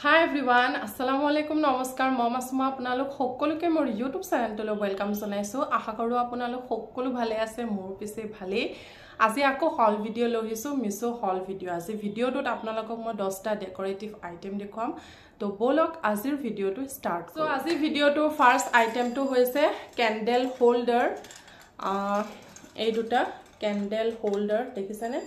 Hi everyone, Assalamualaikum, Namaskar, Mama Suma, আপোনালোক সকলোকে মোৰ YouTube চেনেলটোলৈ ওয়েলকাম জনাইছো। আশা কৰো আপোনালোক সকলো ভালে আছে, মোৰ পিছে ভালে। আজি আকৌ হল ভিডিও লৈছো, মিছো হল ভিডিও। আজি ভিডিওটোত আপোনালোকক মই 10টা ডেকোৰেটিভ আইটেম দেখুৱাম। তো বলক আজিৰ ভিডিওটো স্টাৰ্ট কৰো। সো আজি ভিডিওটো ফাৰ্স্ট আইটেমটো হৈছে ক্যান্ডেল হোল্ডাৰ। এই দুটা ক্যান্ডেল হোল্ডাৰ দেখিছেনে?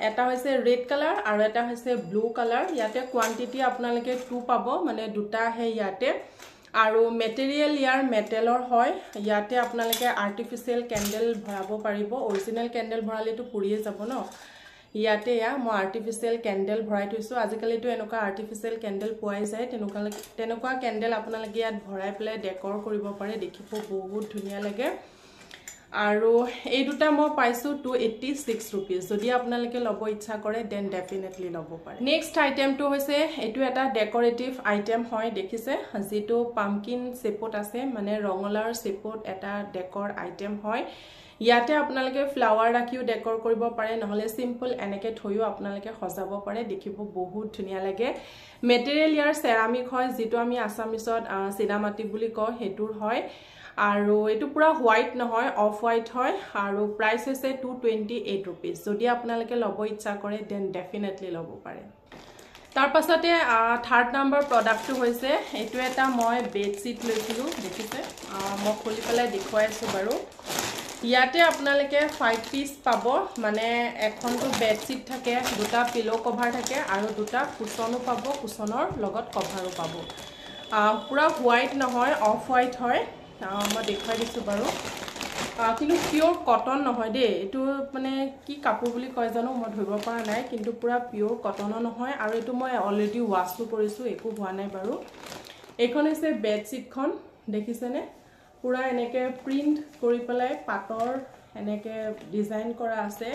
এটা হৈছে ৰেড কালাৰ আৰু এটা হৈছে ব্লু কালাৰ। ইয়াতে কোৱান্টিটি আপোনালোকে 2 পাব, মানে দুটা হে ইয়াতে। আৰু মেটেৰিয়েল ইয়াৰ মেটেলৰ হয়। ইয়াতে আপোনালোকে আৰ্টিফিশিয়াল ক্যান্ডেল ভৰাব পাৰিব। অৰিজিনাল ক্যান্ডেল ভৰালেটো পুৰিয়ে যাব ন। ইয়াতে মই আৰ্টিফিশিয়াল ক্যান্ডেল ভৰাই থৈছো। আজিকালিটো এনেকুৱা আৰ্টিফিশিয়াল ক্যান্ডেল পোৱাই যায়। তেনেকুৱা ক্যান্ডেল আপোনালোকে ইয়াত ভৰাই পেলাই ডেকোৰ কৰিব পাৰে, দেখিব বহুত ধুনীয়া লাগে। আৰু এই দুটা মই পাইছো 286 rupees। যদি আপোনালোকে লব ইচ্ছা কৰে দেন ডেফিনেটলি লব পাৰে। নেক্সট আইটেমটো হৈছে এটো এটা ডেকোৰেটিভ আইটেম হয়, দেখিছে যেটো পামকিন শেপত আছে, মানে ৰঙলাৰ শেপত এটা ডেকোৰ আইটেম হয়। ইয়াতে আপোনালোকে ফ্লাৱাৰ ৰাখিও ডেকোৰ কৰিব পাৰে, নহলে সিম্পল এনেকে থৈও আপোনালোকে সজাব পাৰে, দেখিব বহুত ধুনীয়া লাগে। মেটেৰিয়েল ইয়াৰ সেৰামিক হয়, যেটো আমি আসামিছত চিনামাটি বুলি কওঁ, হেতুৰ হয়। আৰু এটো পুৰা হোৱাইট নহয়, অফ হোৱাইট হয়। আৰু প্ৰাইস হৈছে 228 rupees। যদি আপোনালোকে লব ইচ্ছা কৰে দেন ডেফিনেটলি লব পাৰে। তাৰ পাছতে থাৰ্ড নাম্বাৰ প্ৰডাক্টটো হৈছে এটো এটা মই বেডশিট লৈছিলো, দেখিছে মই খুলি পেলাই দেখুৱাইছো বাৰু। ইয়াতে আপোনালোকে 5 পিস পাব, মানে এখনটো বেডশিট থাকে, দুটা পিলো কভাৰ থাকে আৰু দুটা কুশনো পাব, কুশনৰ লগত কভাৰো পাব। পুৰা হোৱাইট নহয়, অফ হোৱাইট হয়। মই দেখাই দিছো বাৰু। কিন্তু পিওৰ কটন নহয় দে, এটো মানে কি কাপোৰ বুলি কয় জানো মই ধৰিব পৰা নাই, কিন্তু পুৰা পিওৰ কটনৰ নহয়। আৰু এটো মই অলৰেডি ওয়াশো কৰিছো, একো হোৱা নাই বাৰু। এইখন হৈছে বেডশিটখন, দেখিছেনে? পুৰা এনেকে প্ৰিন্ট কৰি পেলাই পাটৰ এনেকে ডিজাইন কৰা আছে,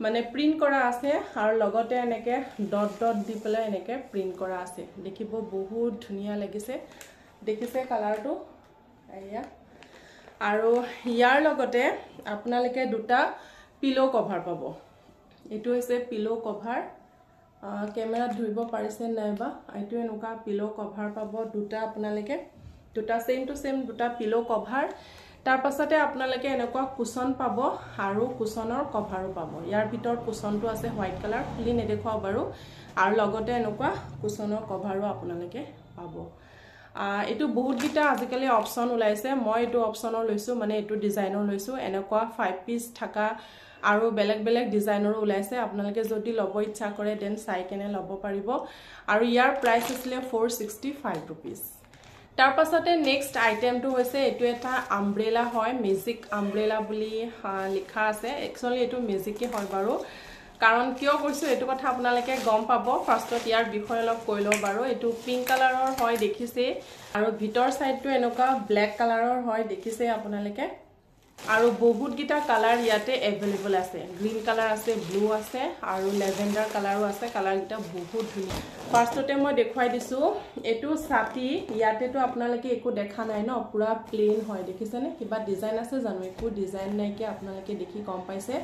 মানে প্ৰিন্ট কৰা আছে। আৰু লগতে এনেকে ডট ডট দি পেলাই এনেকে প্ৰিন্ট কৰা আছে, দেখিব বহুত ধুনীয়া লাগিছে। দেখিছে কালাৰটো এয়া। আৰু ইয়াৰ লগতে আপোনালোকে দুটা পিলো কভাৰ পাব। এটো হৈছে পিলো কভাৰ, ক্যামেৰাত ধৰিব পাৰিছে নাইবা, এটো এনেকুৱা পিলো কভাৰ পাব দুটা আপোনালোকে, দুটা সেম টু সেম দুটা পিলো কভাৰ। তাৰ পাছতে আপোনালোকে এনেকুৱা কুশন পাব আৰু কুশনৰ কভাৰো পাব। ইয়াৰ ভিতৰত কুশনটো আছে হোৱাইট কালাৰ, খুলি নেদেখাও বাৰু। আৰু লগতে এনেকুৱা কুশনৰ কভাৰো আপোনালোকে পাব। এটো বহুত গিটা আজিকালি অপশন ওলাইছে, মই এটো অপশনৰ লৈছো, মানে এটো ডিজাইনৰ লৈছো। এনেকুৱা 5 পিস থাকা আৰু বেলেগ বেলেগ ডিজাইনৰো ওলাইছে। আপোনালোকে যদি লব ইচ্ছা কৰে দেন চাই কেনে লব পাৰিব। আৰু ইয়াৰ প্ৰাইস আছিল 465 rupees। তাৰ পাছতে নেক্সট আইটেমটো হৈছে এটো এটা আমব্ৰেলা হয়, মেজিক আমব্ৰেলা বুলি লিখা আছে। একচুয়ালি এটো মেজিকে হয় বাৰু। কাৰণ কিয় কৈছো এটো কথা আপোনালোকে গম পাব। ফাৰ্ষ্টত ইয়াৰ বিষয় অলপ কৈ লও বাৰু। এটো পিংক কালাৰৰ হয়, দেখিছে। আৰু ভিতৰ সাইডটো এনেকুৱা ব্ল্যাক কালাৰৰ হয়, দেখিছে আপোনালোকে। আৰু বহুত গিটা কালাৰ ইয়াতে अवेलेबल আছে। গ্ৰীন কালাৰ আছে, ব্লু আছে আৰু লেভেণ্ডাৰ কালাৰো আছে। কালাৰ গিটা বহুত ধুনীয়া। ফাৰ্ষ্টতে মই দেখুৱাই দিছো এটো ছাতি। ইয়াতেটো আপোনালোকে একো দেখা নাই ন, পুৰা প্লেন হয়, দেখিছেনে? কিবা ডিজাইন আছে জানো? একো ডিজাইন নাই কি আপোনালোকে দেখি গম পাইছে।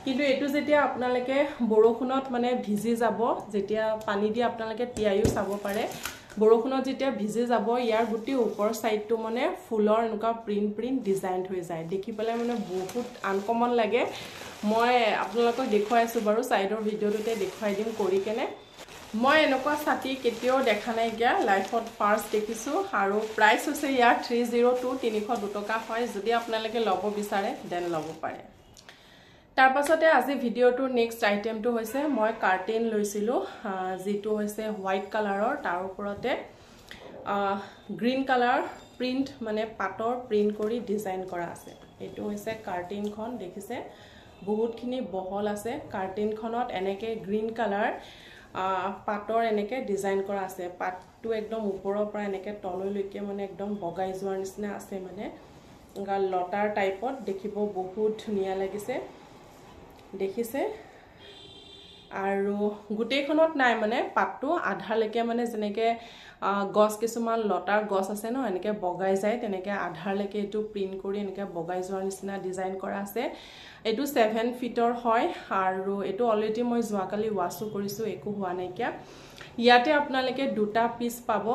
কিন্তু এটো যেতিয়া আপোনালোকে বৰষুণত মানে ভিজি যাব, যেতিয়া পানী দি আপোনালোকে তিয়াইও চাব পাৰে। বৰষুণত যেতিয়া ভিজি যাব, ইয়াৰ গুটি ওপৰ সাইডটো মানে ফুলৰ এনেকুৱা প্ৰিন্ট ডিজাইন হৈ যায়, দেখি পেলাই মানে বহুত আনকমন লাগে। মই আপোনালোকক দেখুৱাইছো বাৰু, সাইডৰ ভিডিওটোতে দেখুৱাই দিম কৰি কেনে। মই এনেকুৱা ছাতি কেতিয়াও দেখা নাই গিয়া, লাইফত ফাৰ্স্ট দেখিছো। আৰু প্ৰাইস হৈছে ইয়াৰ 302 302 টকা হয়। যদি আপোনালোকে লব বিচাৰে দেন লব পাৰে। তাৰ পাছতে আজি ভিডিওটোৰ নেক্সট আইটেমটো হৈছে মই কাৰ্টেন লৈছিলো, যেটো হৈছে হোৱাইট কালাৰৰ, তাৰ ওপৰতে গ্ৰীন কালাৰ প্ৰিন্ট, মানে পাটৰ প্ৰিন্ট কৰি ডিজাইন কৰা আছে। এটো হৈছে কাৰ্টেনখন, দেখিছে বহুতখিনি বহল আছে। কাৰ্টেনখনত এনেকে গ্ৰীন কালাৰ পাটৰ এনেকে ডিজাইন কৰা আছে। পাটটো একদম ওপৰৰ পৰা এনেকে তললৈকে মানে একদম বগাই যোৱাৰ নিচিনা আছে, মানে লতাৰ টাইপত, দেখিব বহুত ধুনীয়া লাগিছে, দেখিছে। আৰু গুটেইখনত নাই মানে পাটটো আধালৈকে মানে যেনেকৈ গছ কিছুমান লতাৰ গছ আছে ন এনেকৈ বগাই যায় তেনেকৈ আধালৈকে এইটো প্ৰিণ্ট কৰি এনেকৈ বগাই যোৱাৰ নিচিনা ডিজাইন কৰা আছে এইটো 7 ফিটৰ হয় আৰু এইটো অলৰেডি মই যোৱাকালি ৱাছো কৰিছোঁ একো হোৱা নাইকিয়া ইয়াতে আপোনালোকে দুটা পিস পাব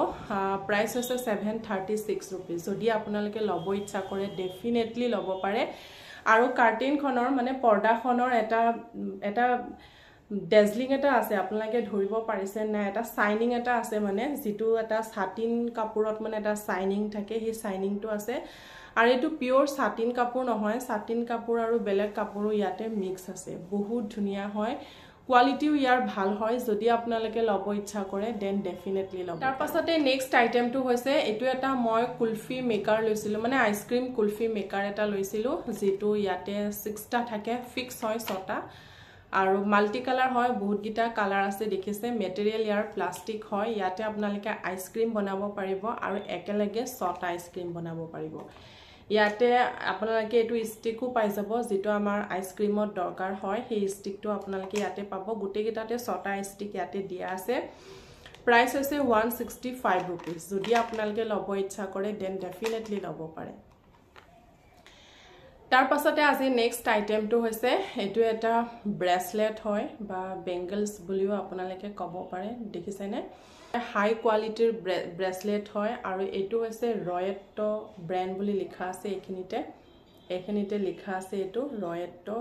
প্ৰাইস হৈছে 736 रुपीस যদি আপোনালোকে ল'ব ইচ্ছা কৰে ডেফিনেটলি ল'ব পাৰে আৰু কাৰ্টেনখনৰ মানে পৰ্দাখনৰ এটা ডেজলিং এটা আছে আপোনালোকে ধৰিব পাৰিছে না এটা শাইনিং এটা আছে মানে যেটো এটা সাটিন কাপোৰত মানে এটা শাইনিং থাকে সেই শাইনিংটো আছে আৰু এটো পিওৰ সাটিন কাপোৰ নহয় সাটিন কাপোৰ আৰু বেলেগ কাপোৰো ইয়াতে মিক্স আছে বহুত ধুনিয়া হয় কোৱালিটিও ইয়াৰ ভাল হয় যদি আপোনালোকে ল'ব ইচ্ছা কৰে দেন ডেফিনেটলি ল'ব তাৰ পাছতে নেক্সট আইটেমটো হৈছে এটো এটা মই কুলফি মেকাৰ লৈছিলো মানে আইসক্ৰীম কুলফি মেকাৰ এটা লৈছিলো যেটো ইয়াতে 6টা থাকে ফিক্স হয় 6টা আৰু মাল্টি কালাৰ হয় বহুত গিটা কালাৰ আছে দেখিছে মেটেৰিয়েল ইয়াৰ প্লাষ্টিক হয় ইয়াতে আপোনালোকে আইসক্ৰীম বনাব পাৰিব আৰু একেলগে 6টা আইসক্ৰীম বনাব পাৰিব ইয়াতে আপোনালোকে এটো ষ্টিকও পাই যাব যেটো আমাৰ আইসক্ৰীমত দৰকাৰ হয় সেই ষ্টিকটো আপোনালোকে ইয়াতে পাব গুটে গিটাতে 6টা ষ্টিক ইয়াতে দিয়া আছে প্ৰাইস হৈছে 165 रुपीस যদি আপোনালোকে ল'ব ইচ্ছা কৰে দেন ডেফিনেটলি ল'ব পাৰে তাৰ পাছতে আজি নেক্সট আইটেমটো হৈছে এটো এটা ব্ৰেসলেট হয় বা বেঙ্গলস বুলিও আপোনালোকে ক'ব পাৰে দেখিছেনে হাই কোৱালিটিৰ ব্ৰেসলেট হয় আৰু এটো হৈছে ৰয়েট্টো ব্ৰ্যান্ড বুলি লিখা আছে এখিনিতে লিখা আছে এটো ৰয়েট্টো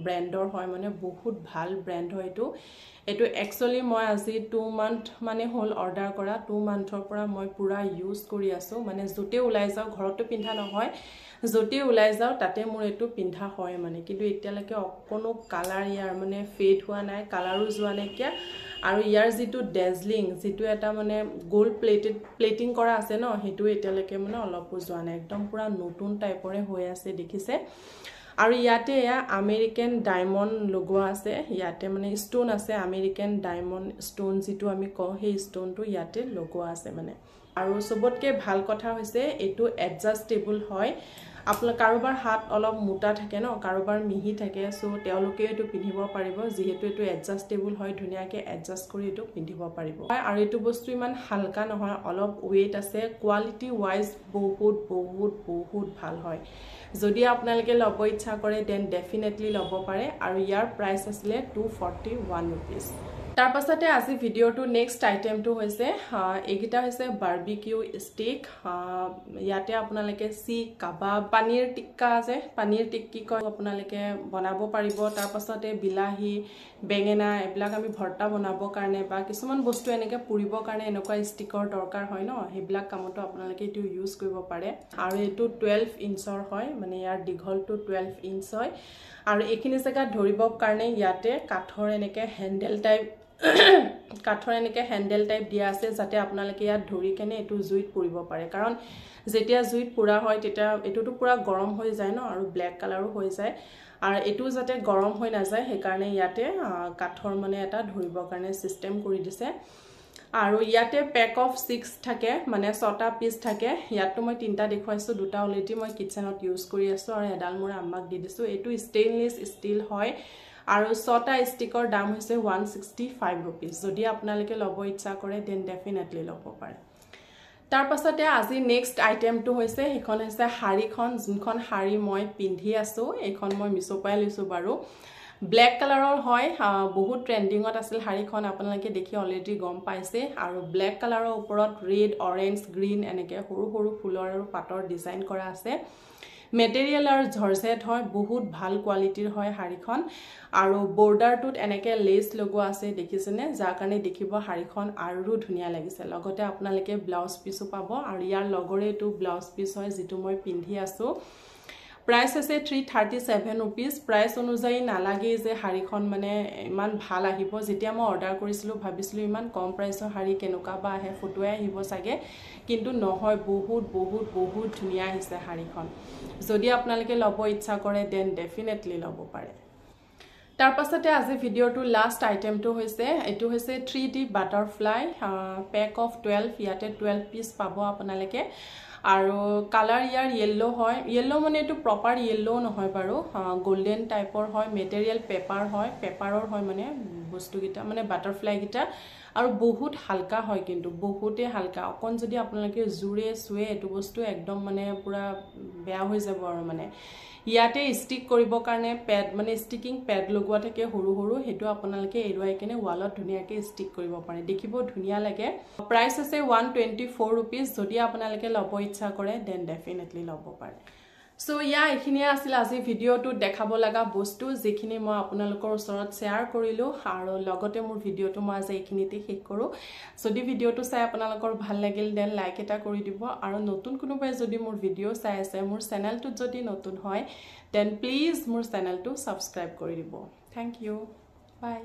ব্ৰ্যান্ডৰ হয় মানে বহুত ভাল ব্ৰ্যান্ড হয় এটো একচুয়ালি মই আজি 2 মান্থ মানে হল অৰ্ডাৰ কৰা 2 মান্থৰ পৰা মই পুৰা ইউজ কৰি আছো মানে জুতে ওলাই যাও ঘৰটো পিন্ধা নহয় জুতে ওলাই যাও তাতে মোৰ এটো পিন্ধা হয় মানে কিন্তু এতিয়ালৈকে কোনো কালাৰ ইয়াৰ মানে ফেড হোৱা নাই কালাৰো যোৱা নাই কিয়া আৰু ইয়াৰ যেটো ডেজলিং যেটো এটা মানে গোল্ড প্লেটিং কৰা আছে ন হেতু এতিয়ালৈকে মানে অলপো যোৱা নাই একদম পুৰা নতুন টাইপৰে হৈ আছে দেখিছে আৰু ইয়াতে আমেৰিকান ডায়মণ্ড লগোৱা আছে ইয়াতে মানে ষ্টোন আছে আমেৰিকান ডায়মণ্ড ষ্টোন যেটো আমি কওঁ সেই ষ্টোনটো ইয়াতে লগোৱা আছে মানে আৰু সবতকে ভাল কথা হৈছে এটো এডজাস্টেবল হয় আপোনাৰ কাৰোবাৰ হাত অলপ মোটা থাকে ন কাৰোবাৰ মিহি থাকে সো তেওঁলোকে এটো পিন্ধিব পাৰিব যেহেতু এটো এডজাস্টেবল হয় ধুনিয়াকে এডজাস্ট কৰি এটো পিন্ধিব পাৰিব আৰু এটো বস্তু ইমান হালকা নহয় অলপ ওয়েট আছে কোৱালিটি ওয়াইজ বহুত ভাল হয় যদি আপোনালোকে ল'ব ইচ্ছা কৰে দেন ডেফিনেটলি ল'ব পাৰে আৰু ইয়াৰ প্ৰাইস আছিল 241 रुपीस তাৰ পাছতে আজি ভিডিওটো নেক্সট আইটেমটো হৈছে এগিটা হৈছে বাৰবিকিউ ষ্টিক ইয়াতে আপোনালোকে সি কাবাব পনীৰ টিক্কা আছে পনীৰ টিক্কি কয় আপোনালোকে বনাব পাৰিব তাৰ পাছতে বিলাহী বেঙেনা এবিলাক আমি ভৰ্তা বনাব কাৰণে বা কিছুমান বস্তু এনেকে পুৰিব কাৰণে এনেকুৱা ষ্টিকৰ দৰকাৰ হয় ন হেবিলাক কামতো আপোনালোকে এটো ইউজ কৰিব পাৰে আৰু এটো 12 ইঞ্চৰ হয় মানে ইয়াৰ দীঘলটো 12 ইঞ্চ হয় আৰু এখিনি জায়গা ধৰিব কাৰণে ইয়াতে কাঠৰ এনেকে হ্যান্ডেল টাইপ দিয়া আছে যাতে আপোনালোকে ইয়াত ধৰি কেনে এটো জুইত পুৰিব পাৰে কাৰণ যেতিয়া জুইত পুৰা হয় তেতিয়া এটোটো পুৰা গৰম হৈ যায় ন আৰু ব্ল্যাক কালাৰো হৈ যায় আৰু এটো যাতে গৰম হৈ না যায় সেই কাৰণে ইয়াতে কাঠৰ মানে এটা ধৰিবৰ কাৰণে সিস্টেম কৰি দিছে আৰু ইয়াতে পেক অফ 6 থাকে মানে 6টা পিস থাকে ইয়াতো মই 3টা দেখুৱাইছো দুটা অলৰেডি মই কিচেনত ইউজ কৰি আছো আৰু এডাল মোৰ আম্মাক দি দিছো এটো ষ্টেইনলেস ষ্টিল হয় আৰু 6টা ষ্টিকৰ দাম হৈছে 165 रुपीस যদি আপোনালোকে ল'ব ইচ্ছা কৰে দেন ডেফিনেটলি ল'ব পাৰে তাৰ পাছতে আজি নেক্সট আইটেমটো হৈছে এখন হৈছে হাৰিখন যোনখন হাৰি মই পিন্ধি আছো এখন মই মিছো পাই লৈছো বাৰু ব্ল্যাক কালাৰৰ হয় বহুত ট্ৰেন্ডিংত আছিল হাৰিখন আপোনালোকে দেখি অলৰেডি গম পাইছে আৰু ব্ল্যাক কালাৰৰ ওপৰত ৰেড অৰেঞ্জ গ্ৰীন এনেকে সৰু সৰু ফুলৰ আৰু পাতৰ ডিজাইন কৰা আছে মেটেৰিয়েল আৰু জৰ্জেট হয় বহুত ভাল কোৱালিটিৰ হয় হাৰিখন আৰু বৰ্ডাৰটোত এনেকে লেস লগোৱা আছে দেখিছেনে যাৰ কাৰণে দেখিব হাৰিখন আৰু ধুনিয়া লাগিছে লগতে আপোনালোকে ব্লাউজ পিসও পাব আৰু ইয়াৰ লগৰে এটো ব্লাউজ পিস হয় যেটো মই পিন্ধি আছো প্ৰাইস আছে 337 रुपीस প্ৰাইস অনুযায়ী নালাগে যে হাৰিখন মানে ইমান ভাল আহিব যেতিয়া মই অৰ্ডাৰ কৰিছিলো ভাবিছিলো ইমান কম প্ৰাইসৰ হাৰি কেনেকা বা আহে ফটোৱে আহিব সাগে কিন্তু নহয় বহুত ধুনিয়া আহিছে হাৰিখন যদি আপোনালোকে ল'ব ইচ্ছা কৰে দেন ডেফিনেটলি ল'ব পাৰে তাৰ পাছতে আজি ভিডিওটো লাষ্ট আইটেমটো হৈছে এটো হৈছে 3D বাটাৰফ্লাই পেক অফ 12 ইয়াতে 12 পিস পাব আপোনালোকে আৰু কালাৰ ইয়াৰ য়েল্লো হয় য়েল্লো মানে এইটো প্ৰপাৰ য়েল্লো নহয় বাৰু গোল্ডেন টাইপৰ হয় মেটেৰিয়েল পেপাৰ হয় পেপাৰৰ হয় মানে বস্তুকেইটা মানে বাটাৰফ্লাই কেইটা আৰু বহুত হালকা হয় কিন্তু বহুতে হালকা অকন যদি আপোনালোকে জুৰে চুৱে এটো বস্তু একদম মানে পুৰা বেয়া হৈ যাব আৰু মানে ইয়াতে ষ্টিক কৰিবৰ কাৰণে পেড মানে ষ্টিকিং পেড লগোৱা থাকে সৰু সৰু হেতু আপোনালোকে এৰুৱাই কিনে ওয়ালত ধুনিয়াকে ষ্টিক কৰিব পাৰে দেখিব ধুনিয়া লাগে প্ৰাইস আছে 124 रुपीस যদি আপোনালোকে লব ইচ্ছা কৰে দেন ডেফিনেটলি লব পাৰে সো ইয়া এখিনিয়ে আছিল আজি ভিডিওটো দেখাব লাগা বস্তু যেখিনি মই আপোনালোকৰ ওচৰত শেয়াৰ কৰিলো আৰু লগতে মোৰ ভিডিওটো মই আজি এখিনিতে শেষ কৰো যদি ভিডিওটো চাই আপোনালোকৰ ভাল লাগিল দেন লাইক এটা কৰি দিব আৰু নতুন কোনোবাই যদি মোৰ ভিডিও চাই আছে মোৰ চেনেলটো যদি নতুন হয় দেন প্লিজ মোৰ চেনেলটো সাবস্ক্ৰাইব কৰি দিব থ্যাংক ইউ বাই